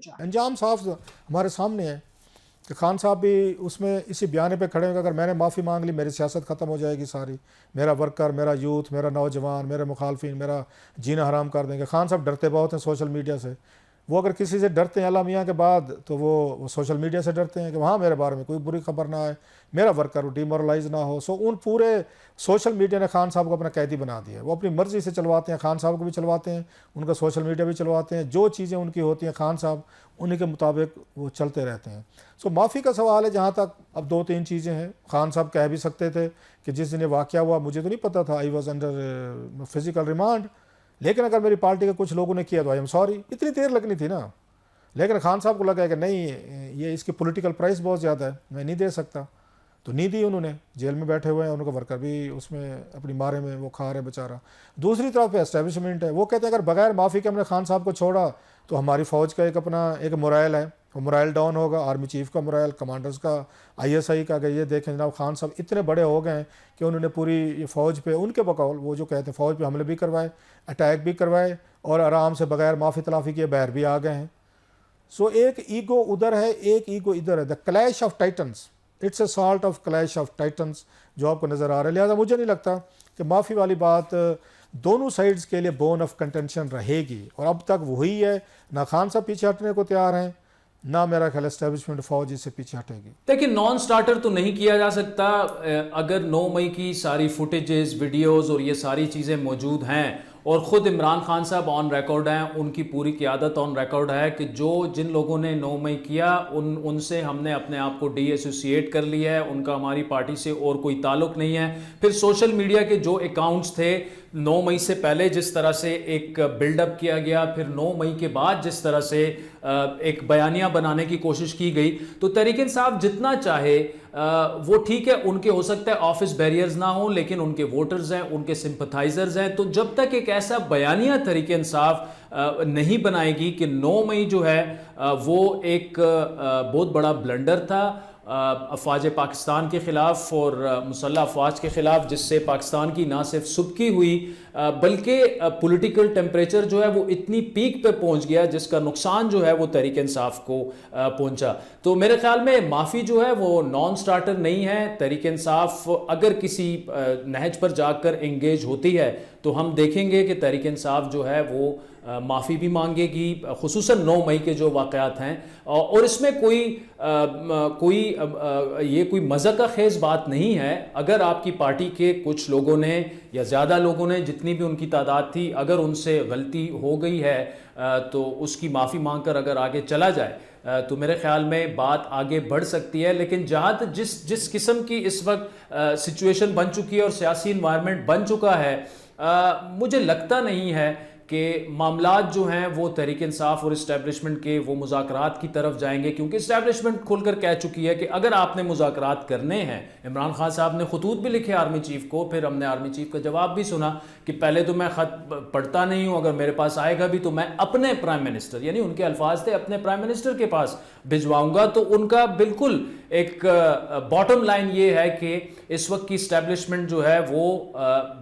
पहुंचा। अंजाम साफ हमारे सामने है कि खान साहब भी उसमें इसी बयाने पे खड़े होंगे, अगर मैंने माफ़ी मांग ली मेरी सियासत ख़त्म हो जाएगी सारी, मेरा वर्कर, मेरा यूथ, मेरा नौजवान, मेरे मुखालफिन मेरा जीना हराम कर देंगे। खान साहब डरते बहुत हैं सोशल मीडिया से। वो अगर किसी से डरते हैं अल्लाह मियाँ के बाद, तो वो सोशल मीडिया से डरते हैं कि वहाँ मेरे बारे में कोई बुरी खबर ना आए, मेरा वर्कर डिमोरलाइज ना हो। सो उन पूरे सोशल मीडिया ने खान साहब को अपना कैदी बना दिया। वो अपनी मर्ज़ी से चलवाते हैं, खान साहब को भी चलवाते हैं, उनका सोशल मीडिया भी चलवाते हैं। जो चीज़ें उनकी होती हैं खान साहब उन्हीं के मुताबिक वो चलते रहते हैं। सो माफ़ी का सवाल है जहाँ तक, अब 2-3 चीज़ें हैं। खान साहब कह भी सकते थे कि जिस दिन ये वाक़या हुआ मुझे तो नहीं पता था, I was under physical remand, लेकिन अगर मेरी पार्टी के कुछ लोगों ने किया तो आई एम सॉरी। इतनी देर लगनी थी ना, लेकिन खान साहब को लगा कि नहीं ये इसकी पॉलिटिकल प्राइस बहुत ज़्यादा है, मैं नहीं दे सकता, तो नहीं दी उन्होंने। जेल में बैठे हुए हैं, उनका वर्कर भी उसमें अपनी मारे में वो खा रहे बेचारा। दूसरी तरफ एस्टेब्लिशमेंट है, वो कहते हैं अगर बगैर माफ़ी के हमने खान साहब को छोड़ा तो हमारी फ़ौज का एक अपना एक मोराइल है, वो मोराइल डाउन होगा, आर्मी चीफ का मोराइल, कमांडर्स का, ISI का। अगर ये देखें जनाब खान साहब इतने बड़े हो गए हैं कि उन्होंने पूरी फ़ौज पे, उनके बकौल वो जो कहते हैं फ़ौज पे हमले भी करवाए, अटैक भी करवाए, और आराम से बगैर माफ़ी तलाफ़ी किए बाहर भी आ गए हैं। सो एक ईगो उधर है, एक ईगो इधर है। The clash of titans, it's a sort of clash of titans जो आपको नज़र आ रहा है। लिहाजा मुझे नहीं लगता कि माफ़ी वाली बात दोनों साइड्स के लिए बोन ऑफ कंटेंशन रहेगी, और अब तक वही है। ना खान साहब पीछे हटने को तैयार हैं, ना मेरा ख्याल एस्टेब्लिशमेंट फौज इससे पीछे हटेगी। देखिए, नॉन स्टार्टर तो नहीं किया जा सकता। अगर 9 मई की सारी फुटेजेस, वीडियोस और ये सारी चीज़ें मौजूद हैं, और ख़ुद इमरान खान साहब ऑन रिकॉर्ड हैं, उनकी पूरी क़यादत ऑन रिकॉर्ड है कि जिन लोगों ने 9 मई किया उनसे हमने अपने आप को डीएसोसिएट कर लिया है, उनका हमारी पार्टी से और कोई ताल्लुक़ नहीं है। फिर सोशल मीडिया के जो अकाउंट्स थे 9 मई से पहले जिस तरह से एक बिल्डअप किया गया, फिर 9 मई के बाद जिस तरह से एक बयानिया बनाने की कोशिश की गई, तो तहरीक इंसाफ जितना चाहे वो ठीक है, उनके हो सकता है ऑफिस बैरियर्स ना हो, लेकिन उनके वोटर्स हैं, उनके सिंपथाइजर्स हैं। तो जब तक एक ऐसा बयानिया तहरीक इंसाफ नहीं बनाएगी कि 9 मई जो है वो एक बहुत बड़ा ब्लंडर था अफवाज पाकिस्तान के ख़िलाफ़ और मुसल्लह अफवाज के ख़िलाफ़, जिससे पाकिस्तान की ना सिर्फ सुबकी हुई बल्कि पॉलिटिकल टेम्परेचर जो है वो इतनी पीक पे पहुंच गया जिसका नुकसान जो है वो तहरीक इंसाफ को पहुंचा। तो मेरे ख्याल में माफ़ी जो है वो नॉन स्टार्टर नहीं है। तहरीक इंसाफ अगर किसी नहज पर जाकर एंगेज होती है तो हम देखेंगे कि तहरीक इंसाफ जो है वो माफ़ी भी मांगेगी, खुसूसन 9 मई के जो वाक़यात हैं। और इसमें कोई मज़ा का खेज़ बात नहीं है। अगर आपकी पार्टी के कुछ लोगों ने या ज़्यादा लोगों ने, जितनी भी उनकी तादाद थी, अगर उनसे गलती हो गई है तो उसकी माफ़ी मांग कर अगर आगे चला जाए तो मेरे ख्याल में बात आगे बढ़ सकती है। लेकिन जहाँ जिस किस्म की इस वक्त सिचुएशन बन चुकी है और सियासी इन्वायरमेंट बन चुका है, मुझे लगता नहीं है कि मामलात जो हैं वो तहरीक इंसाफ और इस्टेब्लिशमेंट के वो मुज़ाकरात की तरफ जाएंगे, क्योंकि इस्टेब्लिशमेंट खुलकर कह चुकी है कि अगर आपने मुज़ाकरात करने हैं, इमरान खान साहब ने खतूत भी लिखे आर्मी चीफ को, फिर हमने आर्मी चीफ का जवाब भी सुना कि पहले तो मैं ख़त पढ़ता नहीं हूँ, अगर मेरे पास आएगा भी तो मैं अपने प्राइम मिनिस्टर, यानी उनके अल्फाज थे, अपने प्राइम मिनिस्टर के पास भिजवाऊंगा। तो उनका बिल्कुल एक बॉटम लाइन ये है कि इस वक्त की इस्टेब्लिशमेंट जो है वो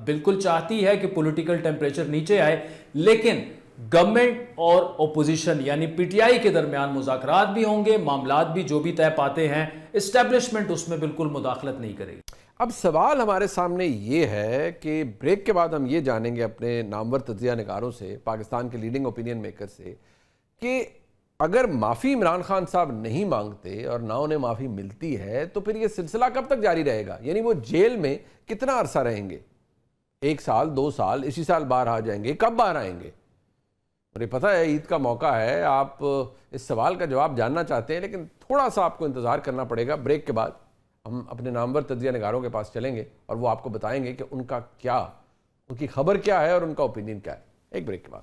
बिल्कुल चाहती है कि पॉलिटिकल टेम्परेचर नीचे आए, लेकिन गवर्नमेंट और ओपोजिशन यानी पीटीआई के दरमियान मुज़ाकरात भी होंगे, मामलात भी जो भी तय पाते हैं, इस्टेब्लिशमेंट उसमें बिल्कुल मुदाखलत नहीं करेगी। अब सवाल हमारे सामने ये है कि ब्रेक के बाद हम ये जानेंगे अपने नामवर तज्जिया निगारों से, पाकिस्तान के लीडिंग ओपिनियन मेकर से, कि अगर माफ़ी इमरान खान साहब नहीं मांगते और ना उन्हें माफ़ी मिलती है तो फिर ये सिलसिला कब तक जारी रहेगा? यानी वो जेल में कितना अरसा रहेंगे? 1 साल, 2 साल, इसी साल बाहर आ जाएंगे? कब बाहर आएंगे? मुझे पता है ईद का मौका है, आप इस सवाल का जवाब जानना चाहते हैं, लेकिन थोड़ा सा आपको इंतज़ार करना पड़ेगा। ब्रेक के बाद हम अपने नामवर तज्जिया निगारों के पास चलेंगे और वो आपको बताएंगे कि उनकी खबर क्या है और उनका ओपिनियन क्या है। एक ब्रेक के बाद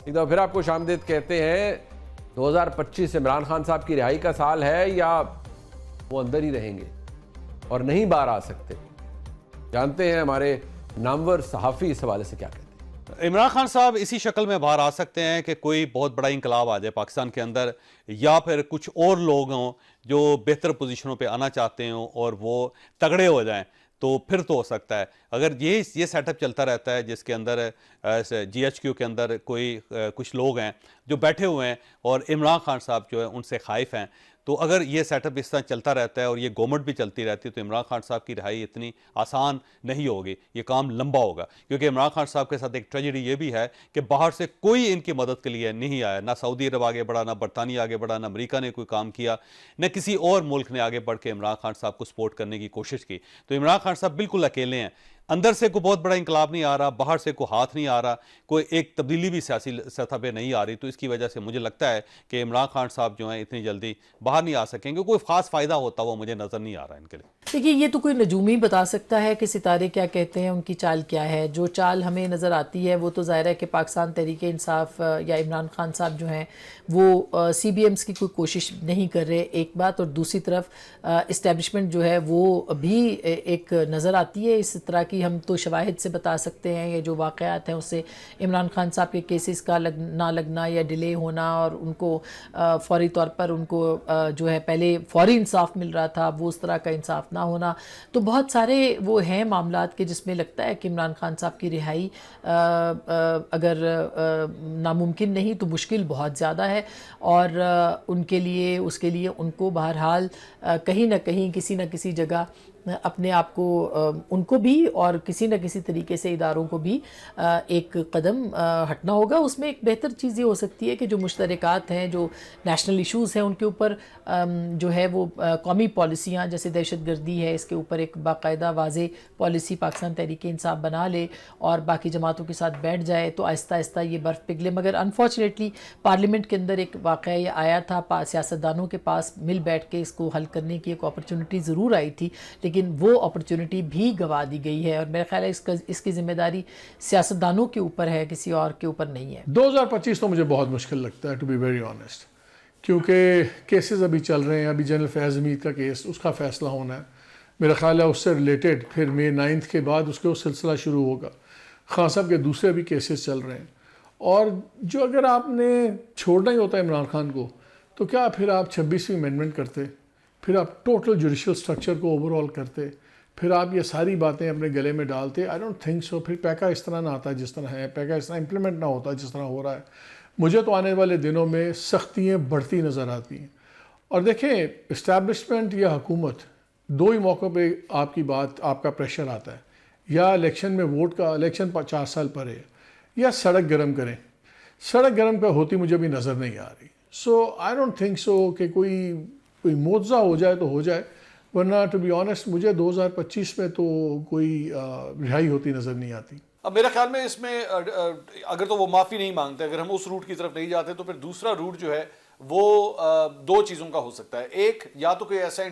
एक दफ़ा फिर आपको शामदीद कहते हैं। 2025 इमरान खान साहब की रिहाई का साल है या वो अंदर ही रहेंगे और नहीं बाहर आ सकते? जानते हैं हमारे नामवर सहाफ़ी इस हवाले से क्या कहते हैं। इमरान खान साहब इसी शक्ल में बाहर आ सकते हैं कि कोई बहुत बड़ा इंकलाब आ जाए पाकिस्तान के अंदर, या फिर कुछ और लोग हों जो बेहतर पोजीशनों पे आना चाहते हों और वो तगड़े हो जाएं, तो फिर तो हो सकता है। अगर ये सेटअप चलता रहता है जिसके अंदर GHQ के अंदर कुछ लोग हैं जो बैठे हुए हैं और इमरान खान साहब जो है उनसे खाइफ हैं, तो अगर ये सेटअप इस तरह चलता रहता है और ये गवर्नमेंट भी चलती रहती है तो इमरान खान साहब की रिहाई इतनी आसान नहीं होगी, ये काम लंबा होगा। क्योंकि इमरान खान साहब के साथ एक ट्रेजेडी ये भी है कि बाहर से कोई इनकी मदद के लिए नहीं आया, ना सऊदी अरब आगे बढ़ा, ना बरतानिया आगे बढ़ा, ना अमेरिका ने कोई काम किया, न किसी और मुल्क ने आगे बढ़ के इमरान खान साहब को सपोर्ट करने की कोशिश की। तो इमरान खान साहब बिल्कुल अकेले हैं। अंदर से कोई बहुत बड़ा इंकलाब नहीं आ रहा, बाहर से कोई हाथ नहीं आ रहा, कोई एक तब्दीली भी सियासी सतह पे नहीं आ रही। तो इसकी वजह से मुझे लगता है कि इमरान खान साहब जो हैं इतनी जल्दी बाहर नहीं आ सकेंगे। कोई खास फायदा होता हुआ मुझे नजर नहीं आ रहा इनके लिए। देखिए, ये तो कोई नजूमी बता सकता है कि सितारे क्या कहते हैं, उनकी चाल क्या है। जो चाल हमें नज़र आती है वो तो ज़ाहिर है कि पाकिस्तान तहरीक-ए-इंसाफ या इमरान खान साहब जो हैं वो CBMs की कोई कोशिश नहीं कर रहे, एक बात। और दूसरी तरफ इस्टेब्लिशमेंट जो है वो भी एक नज़र आती है। इस तरह की हम तो शवाहिद से बता सकते हैं, ये जो वाक़यात हैं उससे इमरान खान साहब के केसेस का ना लगना या डिले होना, और उनको फौरी तौर पर उनको जो है पहले फौरी इंसाफ मिल रहा था, वो उस तरह का इंसाफ ना होना। तो बहुत सारे वो हैं मामलात के जिसमें लगता है कि इमरान खान साहब की रिहाई अगर नामुमकिन नहीं तो मुश्किल बहुत ज़्यादा है। और उनके लिए उसके लिए उनको बहरहाल कहीं ना कहीं किसी न किसी जगह अपने आप को उनको भी और किसी न किसी तरीके से इदारों को भी एक कदम हटना होगा। उसमें एक बेहतर चीज़ ये हो सकती है कि जो मुश्तरकात हैं, जो नेशनल इश्यूज़ हैं, उनके ऊपर जो है वो कौमी पॉलिसियाँ, जैसे दहशतगर्दी है, इसके ऊपर एक बाकायदा वाज़े पॉलिसी पाकिस्तान तहरीक-ए-इंसाफ बना ले और बाकी जमातों के साथ बैठ जाए तो आहिस्ता आहिस्ता ये बर्फ़ पिघले। मगर अनफॉर्चुनेटली पार्लियामेंट के अंदर एक वाक़या ये आया था, सियासतदानों के पास मिल बैठ के इसको हल करने की एक अपॉर्चुनिटी ज़रूर आई थी, लेकिन वो अपॉर्चुनिटी भी गवा दी गई है। और मेरा ख्याल है इसकी जिम्मेदारी सियासतदानों के ऊपर है, किसी और के ऊपर नहीं है। 2025 तो मुझे बहुत मुश्किल लगता है, टू बी वेरी ऑनेस्ट, क्योंकि केसेस अभी चल रहे हैं। अभी जनरल फैज़ हमीद का केस, उसका फ़ैसला होना है। मेरा ख्याल है उससे रिलेटेड फिर May 9 के बाद उसके वो सिलसिला शुरू होगा। खान साहब के दूसरे भी केसेस चल रहे हैं। और जो अगर आपने छोड़ना ही होता है इमरान खान को, तो क्या फिर आप 26वीं अमेंडमेंट करते, फिर आप टोटल जुडिशल स्ट्रक्चर को ओवरऑल करते, फिर आप ये सारी बातें अपने गले में डालते? I don't think so. फिर पैका इस तरह ना आता जिस तरह है, पैका इस तरह इम्प्लीमेंट ना होता जिस तरह हो रहा है। मुझे तो आने वाले दिनों में सख्तियाँ बढ़ती नज़र आती हैं। और देखें, इस्टेब्लिशमेंट या हुकूमत, दो ही मौक़ों पे आपका प्रेशर आता है। या इलेक्शन में वोट का, इलेक्शन 4 साल पर है, या सड़क गर्म करें। सड़क गर्म का होती मुझे भी नज़र नहीं आ रही। सो आई डोंट थिंक सो कि कोई मुआवजा हो जाए तो हो जाए, वरना टू बी ऑनेस्ट मुझे 2025 में तो कोई रिहाई होती नज़र नहीं आती। अब मेरा ख्याल में इसमें अगर तो वो माफ़ी नहीं मांगते, अगर हम उस रूट की तरफ नहीं जाते, तो फिर दूसरा रूट जो है वो 2 चीज़ों का हो सकता है। एक, या तो कोई ऐसा